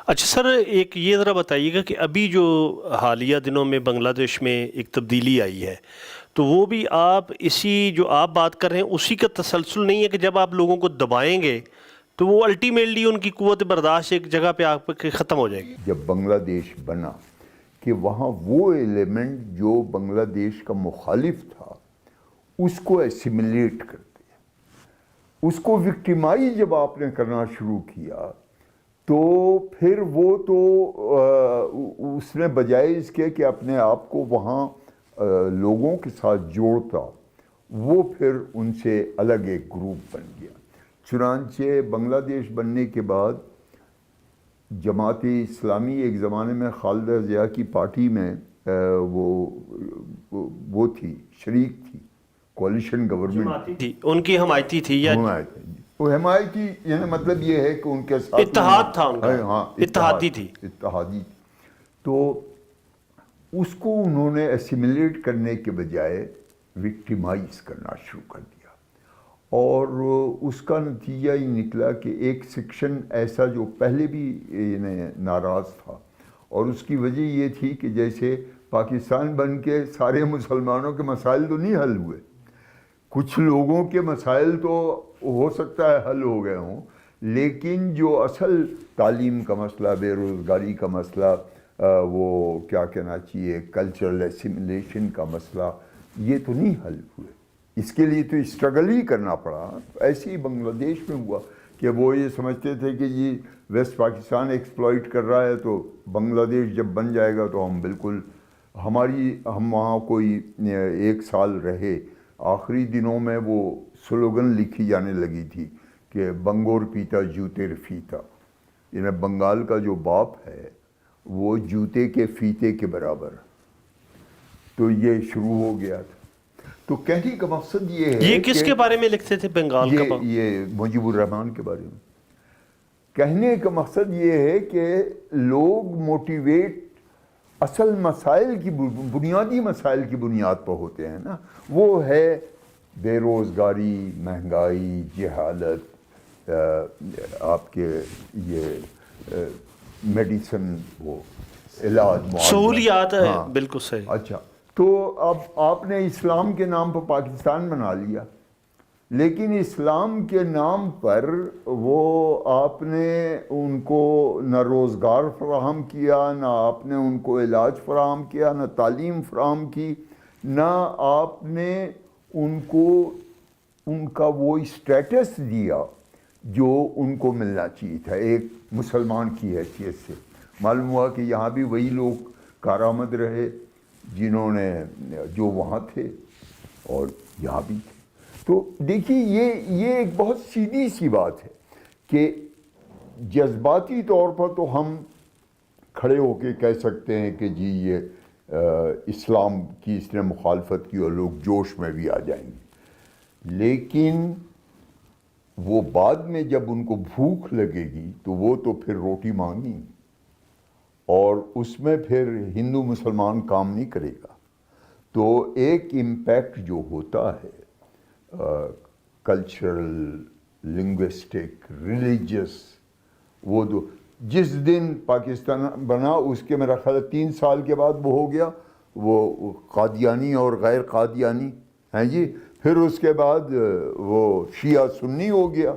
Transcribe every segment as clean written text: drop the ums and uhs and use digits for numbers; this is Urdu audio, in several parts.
اچھا سر، ایک یہ ذرا بتائیے گا کہ ابھی جو حالیہ دنوں میں بنگلہ دیش میں ایک تبدیلی آئی ہے، تو وہ بھی آپ اسی جو آپ بات کر رہے ہیں اسی کا تسلسل نہیں ہے کہ جب آپ لوگوں کو دبائیں گے تو وہ الٹیمیٹلی ان کی قوت برداشت ایک جگہ پہ آپ کے ختم ہو جائے گی؟ جب بنگلہ دیش بنا کہ وہاں وہ ایلیمنٹ جو بنگلہ دیش کا مخالف تھا اس کو ایسیملیٹ کر دیا، اس کو وکٹیمائز جب آپ نے کرنا شروع کیا تو پھر وہ تو اس نے بجائے اس کے کہ اپنے آپ کو وہاں لوگوں کے ساتھ جوڑتا، وہ پھر ان سے الگ ایک گروپ بن گیا۔ چنانچہ بنگلہ دیش بننے کے بعد جماعت اسلامی ایک زمانے میں خالدہ ضیاء کی پارٹی میں وہ تھی، شریک تھی، کولیشن گورنمنٹ تھی ان کی حمایتی تھی یا وہ حمایتی، یعنی مطلب یہ ہے کہ ان کے ساتھ اتحاد تھا ان کا؟ ہاں اتحادی تھی۔ اتحادی۔ تو اس کو انہوں نے ایسیملیٹ کرنے کے بجائے وکٹیمائز کرنا شروع کر دیا، اور اس کا نتیجہ یہ نکلا کہ ایک سیکشن ایسا جو پہلے بھی ناراض تھا، اور اس کی وجہ یہ تھی کہ جیسے پاکستان بن کے سارے مسلمانوں کے مسائل تو نہیں حل ہوئے، کچھ لوگوں کے مسائل تو ہو سکتا ہے حل ہو گئے ہوں، لیکن جو اصل تعلیم کا مسئلہ، بے روزگاری کا مسئلہ، وہ کیا کہنا چاہیے کلچرل ایسیملیشن کا مسئلہ، یہ تو نہیں حل ہوئے۔ اس کے لیے تو اسٹرگل ہی کرنا پڑا۔ ایسے ہی بنگلہ دیش میں ہوا کہ وہ یہ سمجھتے تھے کہ جی ویسٹ پاکستان ایکسپلائٹ کر رہا ہے تو بنگلہ دیش جب بن جائے گا تو ہم بالکل ہم وہاں کوئی 1 سال رہے۔ آخری دنوں میں وہ سلوگن لکھی جانے لگی تھی کہ بنگور پیتا جوتے رفیتا، یعنی بنگال کا جو باپ ہے وہ جوتے کے فیتے کے برابر، تو یہ شروع ہو گیا تھا۔ تو کہنے کا مقصد یہ ہے یہ کس کے بارے میں لکھتے تھے بنگال کا باپ؟ یہ مجیب الرحمان کے بارے میں۔ کہنے کا مقصد یہ ہے کہ لوگ موٹیویٹ اصل مسائل کی بنیادی مسائل کی بنیاد پر ہوتے ہیں نا، وہ ہے بے روزگاری، مہنگائی، جہالت، آپ کے یہ میڈیسن، وہ علاج، معالجہ، سہولیات، بالکل صحیح۔ اچھا، تو اب آپ نے اسلام کے نام پر پاکستان بنا لیا، لیکن اسلام کے نام پر وہ آپ نے ان کو نہ روزگار فراہم کیا، نہ آپ نے ان کو علاج فراہم کیا، نہ تعلیم فراہم کی، نہ آپ نے ان کو ان کا وہ اسٹیٹس دیا جو ان کو ملنا چاہیے تھا ایک مسلمان کی حیثیت سے۔ معلوم ہوا کہ یہاں بھی وہی لوگ کارآمد رہے جنہوں نے جو وہاں تھے اور یہاں بھی تھے۔ تو دیکھیے یہ ایک بہت سیدھی سی بات ہے کہ جذباتی طور پر تو ہم کھڑے ہو کے کہہ سکتے ہیں کہ جی یہ اسلام کی اس نے مخالفت کی اور لوگ جوش میں بھی آ جائیں گے، لیکن وہ بعد میں جب ان کو بھوک لگے گی تو وہ تو پھر روٹی مانگیں گی، اور اس میں پھر ہندو مسلمان کام نہیں کرے گا۔ تو ایک امپیکٹ جو ہوتا ہے کلچرل، لنگوسٹک، ریلیجس، وہ جس دن پاکستان بنا اس کے میرا خیال 3 سال کے بعد وہ ہو گیا وہ قادیانی اور غیر قادیانی ہیں جی، پھر اس کے بعد وہ شیعہ سنی ہو گیا۔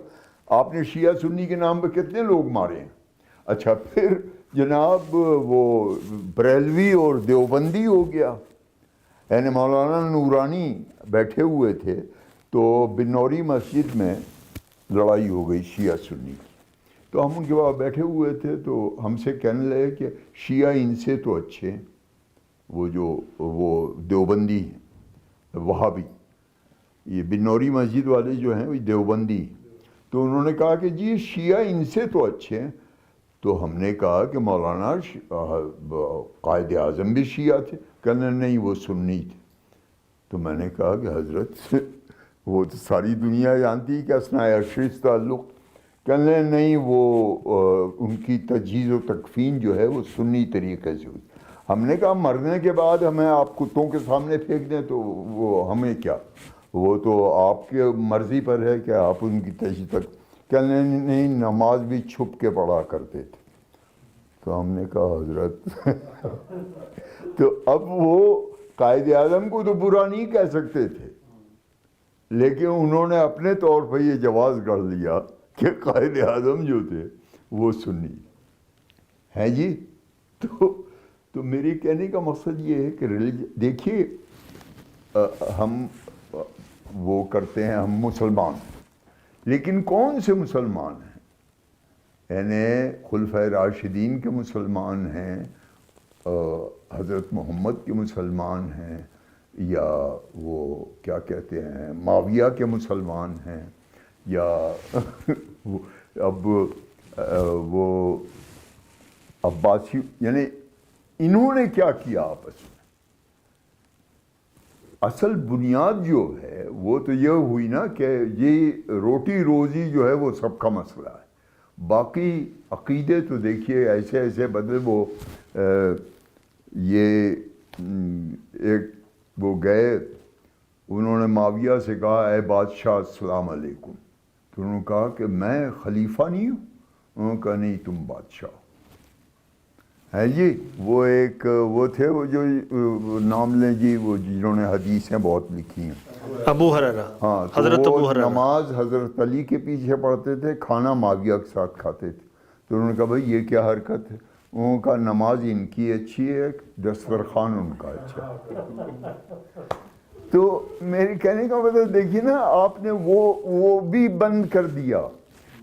آپ نے شیعہ سنی کے نام پہ کتنے لوگ مارے ہیں؟ اچھا، پھر جناب وہ بریلوی اور دیوبندی ہو گیا، یعنی مولانا نورانی بیٹھے ہوئے تھے تو بنوری مسجد میں لڑائی ہو گئی شیعہ سنی کی، تو ہم ان کے بعد بیٹھے ہوئے تھے تو ہم سے کہنے لگے کہ شیعہ ان سے تو اچھے ہیں، وہ دیوبندی ہیں، وہابی، یہ بنوری مسجد والے جو ہیں وہ دیوبندی۔ تو انہوں نے کہا کہ جی شیعہ ان سے تو اچھے ہیں۔ تو ہم نے کہا کہ مولانا قائد اعظم بھی شیعہ تھے؟ کہنے نہیں وہ سنی تھے۔ تو میں نے کہا کہ حضرت وہ تو ساری دنیا جانتی ہے کہ اثناء عشر سے تعلق، کہنے نہیں وہ ان کی تجہیز و تکفین جو ہے وہ سنی طریقے سے ہوئی۔ ہم نے کہا مرنے کے بعد ہمیں آپ کتوں کے سامنے پھینک دیں تو وہ ہمیں کیا، وہ تو آپ کے مرضی پر ہے کہ آپ ان کی تجہیز تک، کہنے نہیں نماز بھی چھپ کے پڑھا کرتے تھے۔ تو ہم نے کہا حضرت تو اب وہ قائد اعظم کو تو برا نہیں کہہ سکتے تھے، لیکن انہوں نے اپنے طور پر یہ جواز کر لیا کہ قائد اعظم جو تھے وہ سنی ہیں جی۔ تو میری کہنے کا مقصد یہ ہے کہ دیکھیے ہم وہ کرتے ہیں، ہم مسلمان ہیں، لیکن کون سے مسلمان ہیں؟ یعنی خلفائے راشدین کے مسلمان ہیں، حضرت محمد کے مسلمان ہیں، یا وہ کیا کہتے ہیں معاویہ کے مسلمان ہیں، یا اب وہ عباسی، یعنی انہوں نے کیا کیا آپس میں؟ اصل بنیاد جو ہے وہ تو یہ ہوئی نا کہ یہ روٹی روزی جو ہے وہ سب کا مسئلہ ہے، باقی عقیدے تو دیکھیے ایسے ایسے بدلے۔ وہ یہ ایک وہ گئے، انہوں نے معاویہ سے کہا اے بادشاہ السلام علیکم، تو انہوں نے کہا کہ میں خلیفہ نہیں ہوں، انہوں نے کہا نہیں تم بادشاہ ہے جی۔ وہ ایک وہ تھے وہ جو نام لیں جی، وہ جنہوں نے حدیثیں بہت لکھی ہیں، ابو ہریرہ، ہاں، تو حضرت وہ ابو ہریرہ، نماز حضرت علی کے پیچھے پڑھتے تھے، کھانا معاویہ کے ساتھ کھاتے تھے۔ تو انہوں نے کہا بھائی یہ کیا حرکت ہے؟ انہوں نے کہا نماز ان کی اچھی ہے، دسترخوان ان کا اچھا ہے۔ تو میری کہنے کا مطلب دیکھیے نا، آپ نے وہ بھی بند کر دیا۔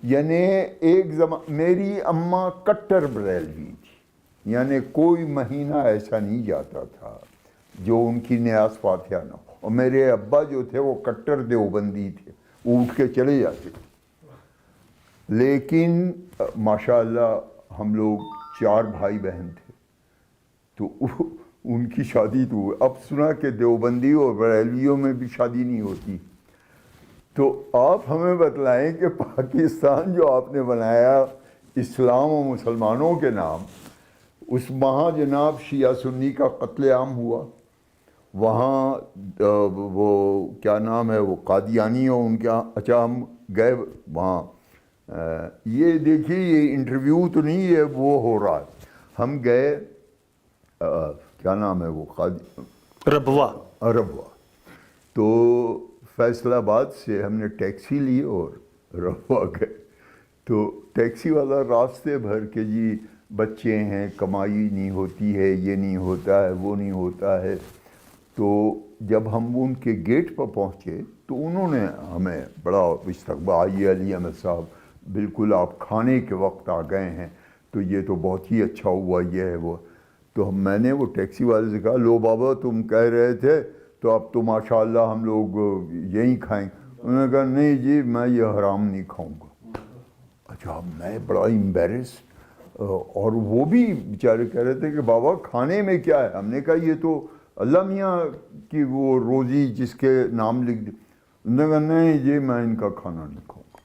یعنی ایک میری اماں کٹر بریلوی تھی، یعنی کوئی مہینہ ایسا نہیں جاتا تھا جو ان کی نیاز فاتحہ نہ ہو، اور میرے ابا جو تھے وہ کٹر دیوبندی تھے، وہ اٹھ کے چلے جاتے تھے۔ لیکن ماشاءاللہ ہم لوگ 4 بھائی بہن تھے، تو ان کی شادی تو اب سنا کہ دیوبندی اور بریلویوں میں بھی شادی نہیں ہوتی۔ تو آپ ہمیں بتلائیں کہ پاکستان جو آپ نے بنایا اسلام و مسلمانوں کے نام، اس وہاں جناب شیعہ سنی کا قتل عام ہوا، وہاں وہ کیا نام ہے وہ قادیانی ہو ان کے، اچھا ہم گئے وہاں، یہ دیکھیے یہ انٹرویو تو نہیں ہے وہ ہو رہا ہے، ہم گئے کیا نام ہے وہ ربوہ، تو فیصل آباد سے ہم نے ٹیکسی لی اور ربوہ گئے۔ تو ٹیکسی والا راستے بھر کے جی بچے ہیں، کمائی نہیں ہوتی ہے، یہ نہیں ہوتا ہے، وہ نہیں ہوتا ہے۔ تو جب ہم ان کے گیٹ پر پہنچے تو انہوں نے ہمیں بڑا استقبال، آئیے علی احمد صاحب، بالکل آپ کھانے کے وقت آ گئے ہیں، تو یہ تو بہت ہی اچھا ہوا، یہ ہے وہ۔ تو میں نے وہ ٹیکسی والے سے کہا لو بابا تم کہہ رہے تھے تو اب تو ماشاءاللہ ہم لوگ یہی کھائیں۔ انہوں نے کہا نہیں جی میں یہ حرام نہیں کھاؤں گا۔ اچھا میں بڑا امبیرس، اور وہ بھی بیچارے کہہ رہے تھے کہ بابا کھانے میں کیا ہے؟ ہم نے کہا یہ تو اللہ میاں کی وہ روزی جس کے نام لکھ دی۔ انہوں نے کہا نہیں جی میں ان کا کھانا نہیں کھاؤں گا۔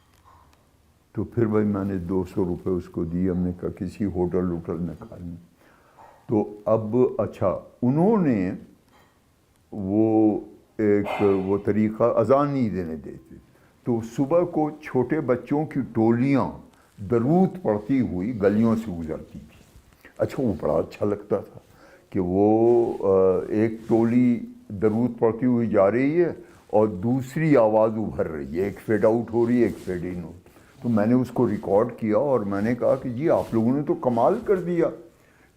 تو پھر بھائی میں نے 200 روپے اس کو دی، ہم نے کہا کسی ہوٹل میں کھا لیں۔ تو اب اچھا انہوں نے وہ ایک وہ طریقہ اذان نہیں دینے دیتے، تو صبح کو چھوٹے بچوں کی ٹولیاں درود پڑھتی ہوئی گلیوں سے گزرتی تھی۔ اچھا وہ بڑا اچھا لگتا تھا کہ وہ ایک ٹولی درود پڑھتی ہوئی جا رہی ہے اور دوسری آواز ابھر رہی ہے، ایک فیڈ آؤٹ ہو رہی ہے، ایک فیڈ ان ہو رہی ہے۔ تو میں نے اس کو ریکارڈ کیا اور میں نے کہا کہ جی آپ لوگوں نے تو کمال کر دیا،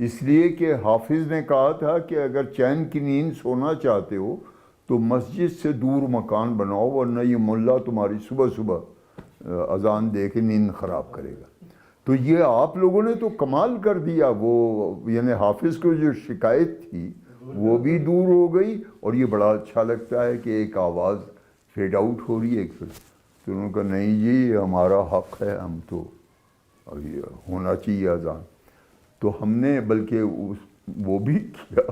اس لیے کہ حافظ نے کہا تھا کہ اگر چین کی نیند سونا چاہتے ہو تو مسجد سے دور مکان بناؤ، ورنہ یہ ملا تمہاری صبح صبح اذان دے کے نیند خراب کرے گا۔ تو یہ آپ لوگوں نے تو کمال کر دیا، وہ یعنی حافظ کو جو شکایت تھی وہ بھی دور ہو گئی، اور یہ بڑا اچھا لگتا ہے کہ ایک آواز فیڈ آؤٹ ہو رہی ہے ایک فیڈ۔ تو انہوں نے کہا نہیں جی یہ ہمارا حق ہے، ہم تو ابھی ہونا چاہیے اذان۔ تو ہم نے بلکہ وہ بھی کیا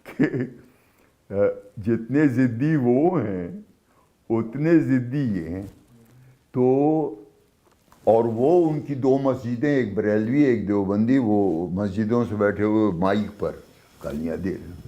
کہ جتنے ضدی وہ ہیں اتنے ضدی یہ ہیں۔ تو اور وہ ان کی 2 مسجدیں، ایک بریلوی ایک دیوبندی، وہ مسجدوں سے بیٹھے ہوئے مائک پر گالیاں دے رہے ہیں۔